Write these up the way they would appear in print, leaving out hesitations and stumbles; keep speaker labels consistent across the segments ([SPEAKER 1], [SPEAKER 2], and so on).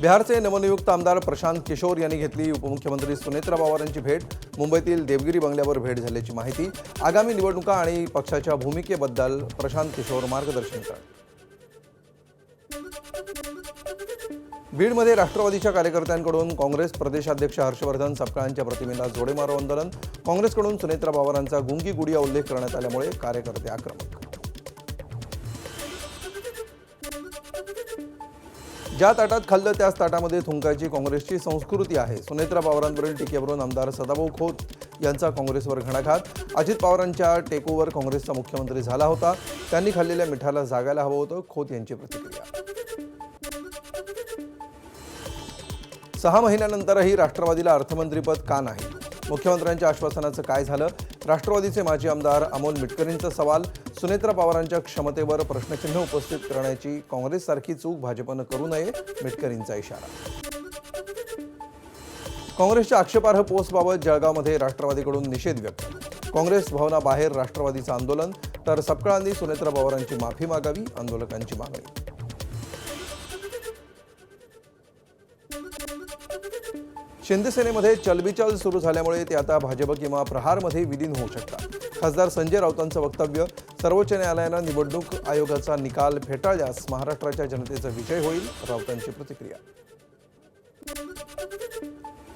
[SPEAKER 1] बिहारचे नवनियुक्त आमदार प्रशांत किशोर यांनी घेतली उपमुख्यमंत्री सुनेत्रा पवार यांची भेट। मुंबईतील देवगिरी बंगल्यावर भेट झाल्याची माहिती। आगामी निवडणुका आणि पक्षाच्या भूमिकेबद्दल प्रशांत किशोर मार्गदर्शन करतात। बीडमध्ये राष्ट्रवादीच्या कार्यकर्त्यांकडून काँग्रेस प्रदेशाध्यक्ष हर्षवर्धन सपकाळांच्या प्रतिमेला जोडे मारो आंदोलन। काँग्रेसकडून सुनेत्रा पवारांचा गुंगी गुडिया उल्लेख करण्यात आल्यामुळे कार्यकर्ते आक्रमक। ज्या ताटात खाल्लं त्याच ताटामध्ये थुंकायची काँग्रेसची संस्कृती आहे। सुनेत्रा पवारांवरील टीकेवरून आमदार सदाभाऊ खोत यांचा काँग्रेसवर घणाघात। अजित पवारांच्या टेकओव्हर काँग्रेसचा मुख्यमंत्री झाला होता, त्यांनी खाल्लेल्या मिठाला जागायला हवं होतं, खोत यांची प्रतिक्रिया। 6 महिन्यानंतरही राष्ट्रवादीला अर्थमंत्रीपद का नाही? मुख्यमंत्र्यांच्या आश्वासनाचं काय झालं? राष्ट्रवादीचे माजी आमदार अमोल मिटकरींचा सवाल। सुनेत्रा पवारांच्या क्षमतेवर प्रश्नचिन्ह उपस्थित करण्याची काँग्रेससारखी चूक भाजपनं करू नये, मिटकरींचा इशारा। काँग्रेसच्या आक्षेपार्ह पोस्टबाबत जळगावमध्ये राष्ट्रवादीकडून निषेध व्यक्त। काँग्रेस भवनाबाहेर राष्ट्रवादीचं आंदोलन, तर सपकाळांनी सुनेत्रा पवारांची माफी मागावी, आंदोलकांची मागणी। शिंदे सेनेमध्ये चलबिचल सुरू झाल्यामुळे ते आता भाजप किंवा प्रहारमध्ये विलीन होऊ शकतात। खासदार संजय राऊतांचं वक्तव्य। सर्वोच्च न्यायालयानं निवडणूक आयोगाचा निकाल फेटाळल्यास महाराष्ट्राच्या जनतेचा विजय होईल, राऊतांची प्रतिक्रिया।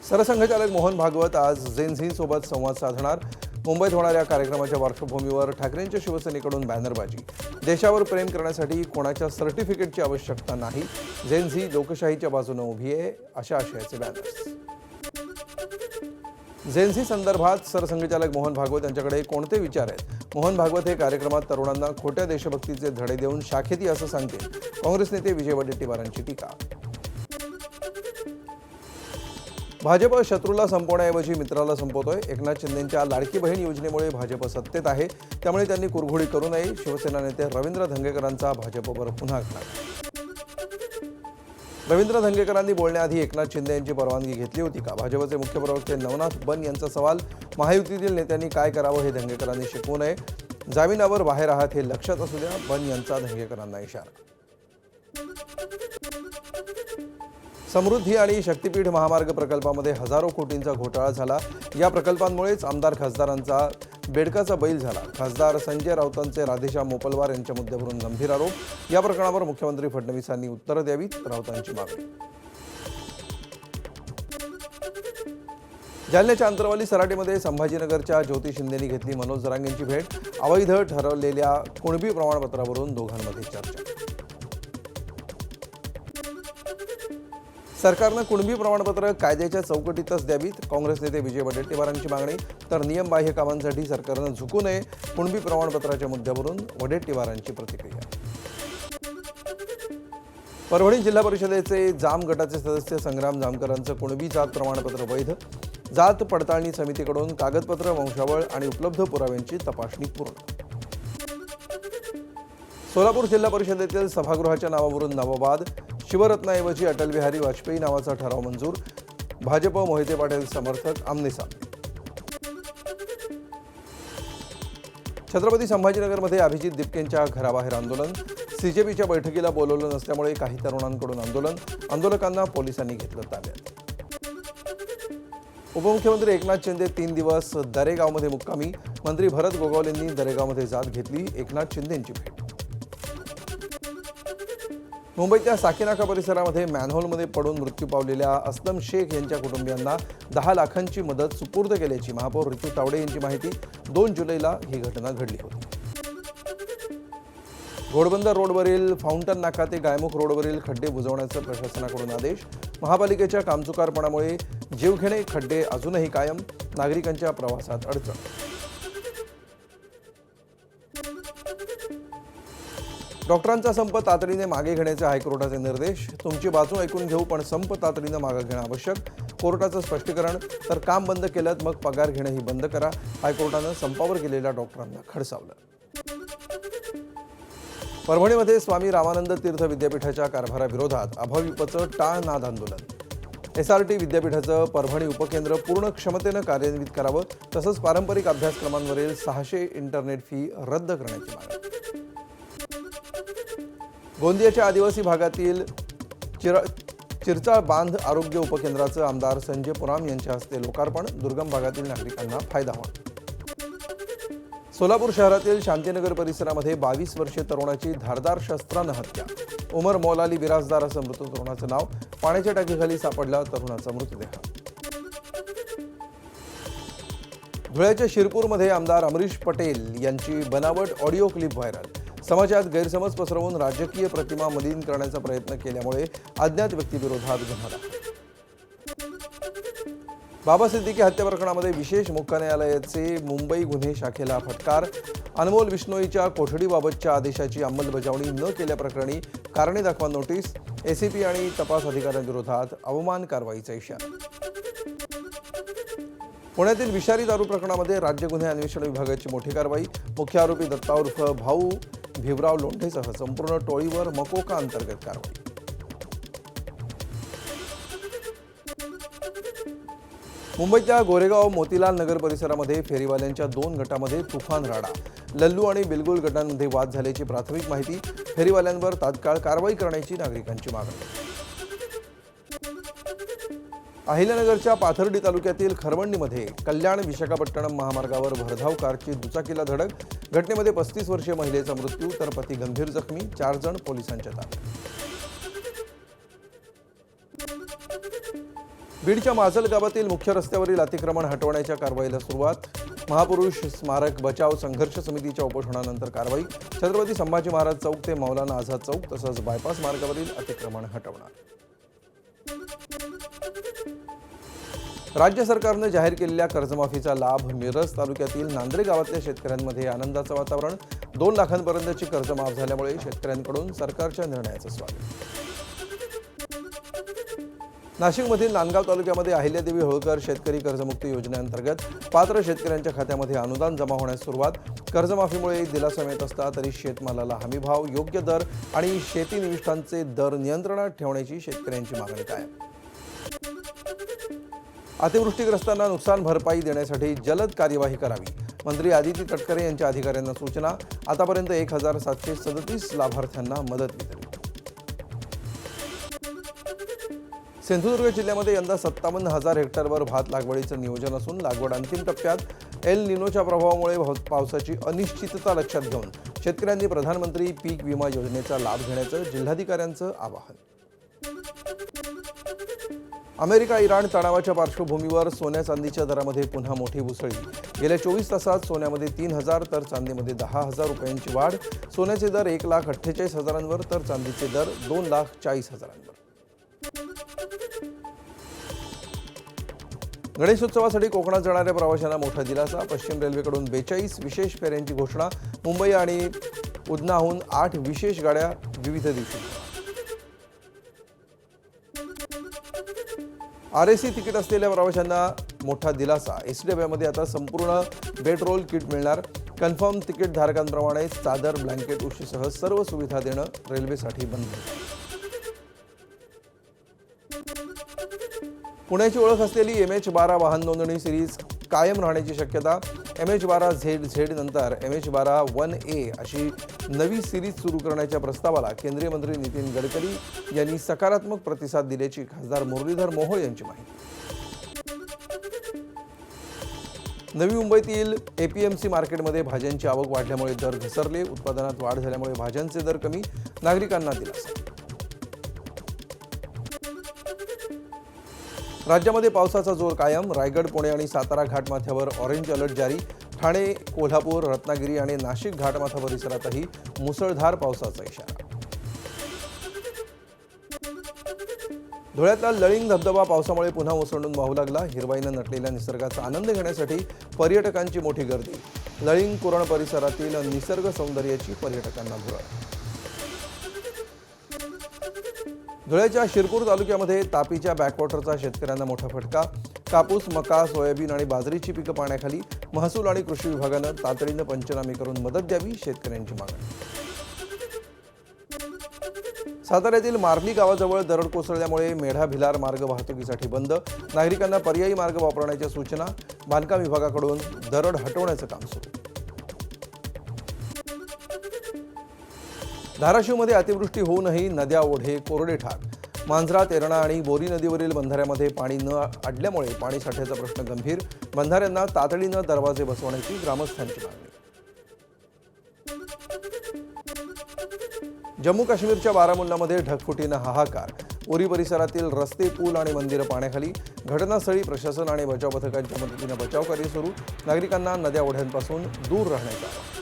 [SPEAKER 1] सरसंघचालक मोहन भागवत आज जेन झी सोबत संवाद साधणार। मुंबईत होणाऱ्या कार्यक्रमाच्या पार्श्वभूमीवर ठाकरेंच्या शिवसेनेकडून बॅनरबाजी। देशावर प्रेम करण्यासाठी कोणाच्या सर्टिफिकेटची आवश्यकता नाही, जेन झी लोकशाहीच्या बाजूने उभी आहे, अशा आशयाचे बॅनर्स। जेन झी संदर्भात सरसंघचालक मोहन भागवत यांच्याकडे कोणते विचार आहेत? मोहन भागवत हे कार्यक्रमात तरुणांना खोट्या देशभक्तीचे धडे देऊन शाखेती असं सांगतील, काँग्रेस नेते विजय वडेट्टीवारांची टीका। भाजप शत्रूला संपवण्याऐवजी मित्राला संपवतोय। एकनाथ शिंदेंच्या लाडकी बहीण योजनेमुळे भाजप सत्तेत आहे, त्यामुळे त्यांनी कुरघोडी करू नये, शिवसेना नेते रवींद्र धंगेकरांचा भाजपवर पुन्हा घात। रवींद्र धंगेकरांनी बोलण्याआधी एकनाथ शिंदे यांची परवानगी घेतली होती का? भाजपचे मुख्य प्रवक्ते नवनाथ बन यांचा सवाल। महायुतीतील नेत्यांनी काय करावं हे धंगेकरांनी शिकवू नये, जामिनावर बाहेर आहात हे लक्षात असू द्या, बन यांचा धंगेकरांना इशारा। समृद्धी आणि शक्तीपीठ महामार्ग प्रकल्पामध्ये हजारो कोटींचा घोटाळा झाला। या प्रकल्पांमुळेच आमदार खासदारांचा बेडकाचा बैल झाला। खासदार संजय राऊतांचे राधेश्याम मोपलवार यांच्या मुद्द्यावरून गंभीर आरोप। या प्रकरणावर मुख्यमंत्री फडणवीसांनी उत्तरं द्यावीत, राऊतांची मागणी। जालन्याच्या अंतरवाली सराटीमध्ये संभाजीनगरच्या ज्योती शिंदेंनी घेतली मनोज जरांगेंची भेट। अवैध ठरवलेल्या कुणबी प्रमाणपत्रावरून दोघांमध्ये चर्चा। सरकारनं कुणबी प्रमाणपत्र कायद्याच्या चौकटीतच द्यावीत, काँग्रेस नेते विजय वडेट्टीवारांची मागणी। तर नियमबाह्य कामांसाठी सरकारनं झुकू नये, कुणबी प्रमाणपत्राच्या मुद्द्यावरून वडेट्टीवारांची प्रतिक्रिया। परभणी जिल्हा परिषदेचे जाम गटाचे सदस्य संग्राम जामकरांचं कुणबी जात प्रमाणपत्र वैध। जात पडताळणी समितीकडून कागदपत्र, वंशावळ आणि उपलब्ध पुराव्यांची तपासणी पूर्ण। सोलापूर जिल्हा परिषदेतील सभागृहाच्या नावावरून नववाद। शिवरत्नाऐवजी अटल बिहारी वाजपेयी नावाचा ठराव मंजूर। भाजप मोहिते पाटील समर्थक आमनेसामने। छत्रपती संभाजीनगरमध्ये अभिजित दिपकेंच्या घराबाहेर आंदोलन। सीजेपीच्या बैठकीला बोलवलं नसल्यामुळे काही तरुणांकडून आंदोलन। आंदोलकांना पोलिसांनी घेतलं ताब्यात। उपमुख्यमंत्री एकनाथ शिंदे 3 दिवस दरेगावमध्ये मुक्कामी। मंत्री भरत गोगावलेंनी दरेगावमध्ये जात घेतली, एकनाथ शिंदेंची भेट। मुंबईच्या साकीनाका परिसरामध्ये मॅनहोलमध्ये पडून मृत्यू पावलेल्या असलम शेख यांच्या कुटुंबियांना 10 लाखांची मदत सुपूर्द केल्याची महापौर ऋतू तावडे यांची माहिती। 2 जुलैला ही घटना घडली होती। घोडबंदर रोडवरील फाउंटन नाका ते गायमुख रोडवरील खड्डे बुजवण्याचे प्रशासनाकडून आदेश। महापालिकेच्या कामचुकारपणामुळे जीवघेणे खड्डे अजूनही कायम, नागरिकांच्या प्रवासात अडचण। डॉक्टरांचा संप तातडीने मागे घेण्याचे हायकोर्टाचे निर्देश। तुमची बाजू ऐकून घेऊ, पण संप तातडीने मागे घेणं आवश्यक, कोर्टाचं स्पष्टीकरण। तर काम बंद केलं मग पगार घेणंही बंद करा, हायकोर्टानं संपावर गेलेल्या डॉक्टरांना खडसावलं। परभणीमध्ये स्वामी रामानंद तीर्थ विद्यापीठाच्या कारभाराविरोधात अभाविपचं टाळनाद आंदोलन। एसआरटी विद्यापीठाचं परभणी उपकेंद्र पूर्ण क्षमतेनं कार्यान्वित करावं, तसंच पारंपरिक अभ्यासक्रमांवरील 600 इंटरनेट फी रद्द करण्याची मागणी। गोंदियाच्या आदिवासी भागातील चिरचाळ बांध आरोग्य उपकेंद्राचं आमदार संजय पुराम यांच्या हस्ते लोकार्पण, दुर्गम भागातील नागरिकांना फायदा होणार. सोलापूर शहरातील शांतीनगर परिसरामध्ये 22 वर्षीय तरुणाची धारदार शस्त्रानं हत्या. उमर मौलाली बिराजदार असं मृत तरुणाचं नाव. पाण्याच्या टाकीखाली सापडला तरुणाचा मृतदेह. धुळ्याच्या शिरपूरमध्ये आमदार अमरीश पटेल यांची बनावट ऑडिओ क्लिप व्हायरल. समाजात गैरसमज पसरवून राजकीय प्रतिमा मलिन करण्याचा प्रयत्न केल्यामुळे अज्ञात व्यक्तीविरोधात गुन्हा दाखल. बाबा सिद्दीकी हत्या प्रकरणामध्ये विशेष मुख्य न्यायालयाचे मुंबई गुन्हे शाखेला फटकार. अनमोल बिश्नोईच्या कोठडीबाबतच्या आदेशाची अंमलबजावणी न केल्याप्रकरणी कारणे दाखवा नोटीस. एसीपी आणि तपास अधिकाऱ्यांविरोधात अवमान कारवाईचा इशारा. पुण्यातील विषारी दारू प्रकरणामध्ये राज्य गुन्हे अन्वेषण विभागाची मोठी कारवाई. मुख्य आरोपी दत्ता उर्फ भाऊ भिवराव लोंढेसह संपूर्ण टोळीवर मकोका अंतर्गत कारवाई. मुंबईच्या गोरेगाव मोतीलाल नगर परिसरामध्ये फेरीवाल्यांच्या 2 गटामध्ये तुफान राडा. लल्लू आणि बिलगुल गटांमध्ये वाद झाल्याची प्राथमिक माहिती. फेरीवाल्यांवर तात्काळ कारवाई करण्याची नागरिकांची मागणी. अहिल्यानगरच्या पाथर्डी तालुक्यातील खरवंडीमध्ये कल्याण विशाखापट्टणम महामार्गावर भरधाव कारची दुचाकीला धडक. घटनेमध्ये 35 वर्षीय महिलेचा मृत्यू तर पती गंभीर जखमी. 4 जण पोलिसांच्या ताब्यात. बीडच्या माजल गावातील मुख्य रस्त्यावरील अतिक्रमण हटवण्याच्या कारवाईला सुरुवात. महापुरुष स्मारक बचाव संघर्ष समितीच्या उपोषणानंतर कारवाई. छत्रपती संभाजी महाराज चौक ते मौलाना आझाद चौक तसंच बायपास मार्गावरील अतिक्रमण हटवणार. राज्य सरकारनं जाहीर केलेल्या कर्जमाफीचा लाभ. मिरज तालुक्यातील नांद्रे गावातल्या शेतकऱ्यांमध्ये आनंदाचं वातावरण. 2 लाखांपर्यंतची कर्ज माफ झाल्यामुळे शेतकऱ्यांकडून सरकारच्या निर्णयाचं स्वागत. नाशिकमधील नांदगाव तालुक्यामध्ये अहिल्यादेवी होळकर शेतकरी कर्जमुक्ती योजनेअंतर्गत पात्र शेतकऱ्यांच्या खात्यामध्ये अनुदान जमा होण्यास सुरुवात. कर्जमाफीमुळे दिलासा मिळत असता तरी शेतमालाला हमीभाव, योग्य दर आणि शेती निविष्ठांचे दर नियंत्रणात ठेवण्याची शेतकऱ्यांची मागणी कायम. अतिवृष्टीग्रस्तांना नुकसान भरपाई देण्यासाठी जलद कार्यवाही करावी. मंत्री आदिती तटकरे यांच्या अधिकाऱ्यांना सूचना. आतापर्यंत 1737 लाभार्थ्यांना मदत वितरित. सिंधुदुर्ग जिल्ह्यामध्ये यंदा 57,000 हेक्टरवर भात लागवडीचं नियोजन असून लागवड अंतिम टप्प्यात. एल निनोच्या प्रभावामुळे पावसाची अनिश्चितता लक्षात घेऊन शेतकऱ्यांनी प्रधानमंत्री पीक विमा योजनेचा लाभ घेण्याचं जिल्हाधिकाऱ्यांचं आवाहन. अमेरिका इराण तणावाच्या पार्श्वभूमीवर सोन्या चांदीच्या दरामध्ये पुन्हा मोठी उसळी. गेल्या 24 तासात सोन्यामध्ये 3,000 तर चांदीमध्ये 10,000 रुपयांची वाढ. सोन्याचे दर 1,48,000वर तर चांदीचे दर 2,40,000वर. गणेशोत्सवासाठी कोकणात जाणाऱ्या प्रवाशांना मोठा दिलासा. पश्चिम रेल्वेकडून 42 विशेष फेऱ्यांची घोषणा. मुंबई आणि उधनाहून 8 विशेष गाड्या विविध दिवशी. RAC तिकीट असलेल्या प्रवाशांना मोठा दिलासा. एसटी डब्यामध्ये आता संपूर्ण बेडरोल किट मिळणार. कन्फर्म तिकीट धारकांप्रमाणे चादर, ब्लँकेट, उशीसह सर्व सुविधा देणं रेल्वेसाठी बंद. पुण्याची ओळख असलेली MH12 वाहन नोंदणी सिरीज कायम राहण्याची शक्यता. MH12ZZ नंतर MH12 1A अशी नवी सिरीज सुरू करण्याच्या प्रस्तावाला केंद्रीय मंत्री नितीन गडकरी यांनी सकारात्मक प्रतिसाद दिल्याची खासदार मुरलीधर मोहोळ यांची माहिती. नवी मुंबईतील APMC मार्केटमध्ये भाज्यांची आवक वाढल्यामुळे दर घसरले. उत्पादनात वाढ झाल्यामुळे भाज्यांचे दर कमी. नागरिकांना दिलासा. राज्यामध्ये पावसाचा जोर कायम. रायगड, पुणे आणि सातारा घाटमाथ्यावर ऑरेंज अलर्ट जारी. ठाणे, कोल्हापूर, रत्नागिरी आणि नाशिक घाटमाथा परिसरातही मुसळधार पावसाचा इशारा. धुळ्यातला लळिंग धबधबा पावसामुळे पुन्हा ओसंडून वाहू लागला. हिरवाईनं नटलेल्या निसर्गाचा आनंद घेण्यासाठी पर्यटकांची मोठी गर्दी. लळिंग कुरण परिसरातील निसर्ग सौंदर्याची पर्यटकांना भुरळ. धुळ्याच्या शिरपूर तालुक्यामध्ये तापीच्या बॅकवॉटरचा शेतकऱ्यांना मोठा फटका. कापूस, मका, सोयाबीन आणि बाजरीची पिकं पाण्याखाली. महसूल आणि कृषी विभागानं तातडीनं पंचनामे करून मदत द्यावी, शेतकऱ्यांची मागणी. साताऱ्यातील मार्ली गावाजवळ दरड कोसळल्यामुळे मेढा भिलार मार्ग वाहतुकीसाठी बंद. नागरिकांना पर्यायी मार्ग वापरण्याच्या सूचना. बांधकाम विभागाकडून दरड हटवण्याचं काम सुरू. धाराशिवमध्ये अतिवृष्टी होऊनही नद्या, ओढे कोरडे ठाक. मांजरा, तेरणा आणि बोरी नदीवरील बंधाऱ्यामध्ये पाणी न अडल्यामुळे पाणी साठ्याचा प्रश्न गंभीर. बंधाऱ्यांना तातडीनं दरवाजे बसवण्याची ग्रामस्थांची मागणी. जम्मू काश्मीरच्या बारामुल्लामध्ये ढगफुटीनं हाहाकार. उरी परिसरातील रस्ते, पूल आणि मंदिरं पाण्याखाली. घटनास्थळी प्रशासन आणि बचाव पथकांच्या मदतीनं बचावकार्य सुरू. नागरिकांना नद्या ओढ्यांपासून दूर राहण्याचं आवाहन.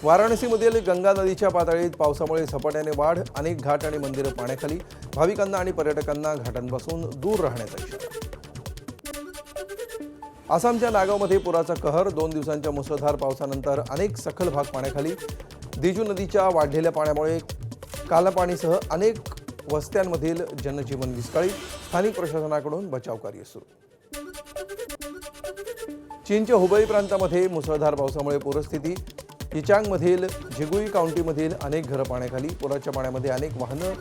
[SPEAKER 1] वाराणसीमधील गंगा नदीच्या पातळीत पावसामुळे झपाट्याने वाढ. अनेक घाट आणि मंदिरं पाण्याखाली. भाविकांना आणि पर्यटकांना घाटांपासून दूर राहण्याचा इशारा. आसामच्या नागावमध्ये पुराचा कहर. 2 दिवसांच्या मुसळधार पावसानंतर अनेक सखल भाग पाण्याखाली. दिजू नदीच्या वाढलेल्या पाण्यामुळे कालापाणीसह अनेक वस्त्यांमधील जनजीवन विस्कळीत. स्थानिक प्रशासनाकडून बचावकार्य सुरू. चीनच्या हुबई प्रांतामध्ये मुसळधार पावसामुळे पूरस्थिती. इचांगमधील जिगुई काउंटीमधील अनेक घरं पाण्याखाली. पुराच्या पाण्यामध्ये अनेक वाहनं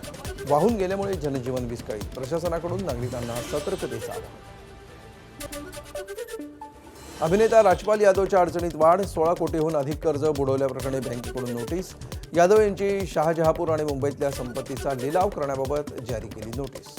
[SPEAKER 1] वाहून गेल्यामुळे जनजीवन विस्कळीत. प्रशासनाकडून नागरिकांना सतर्कतेचं आवाहन. अभिनेता राजपाल यादवच्या अडचणीत वाढ. 16 कोटीहून अधिक कर्ज बुडवल्याप्रकरणी बँकेकडून नोटीस. यादव यांची शहाजहापूर आणि मुंबईतल्या संपत्तीचा लिलाव करण्याबाबत जारी केली नोटीस.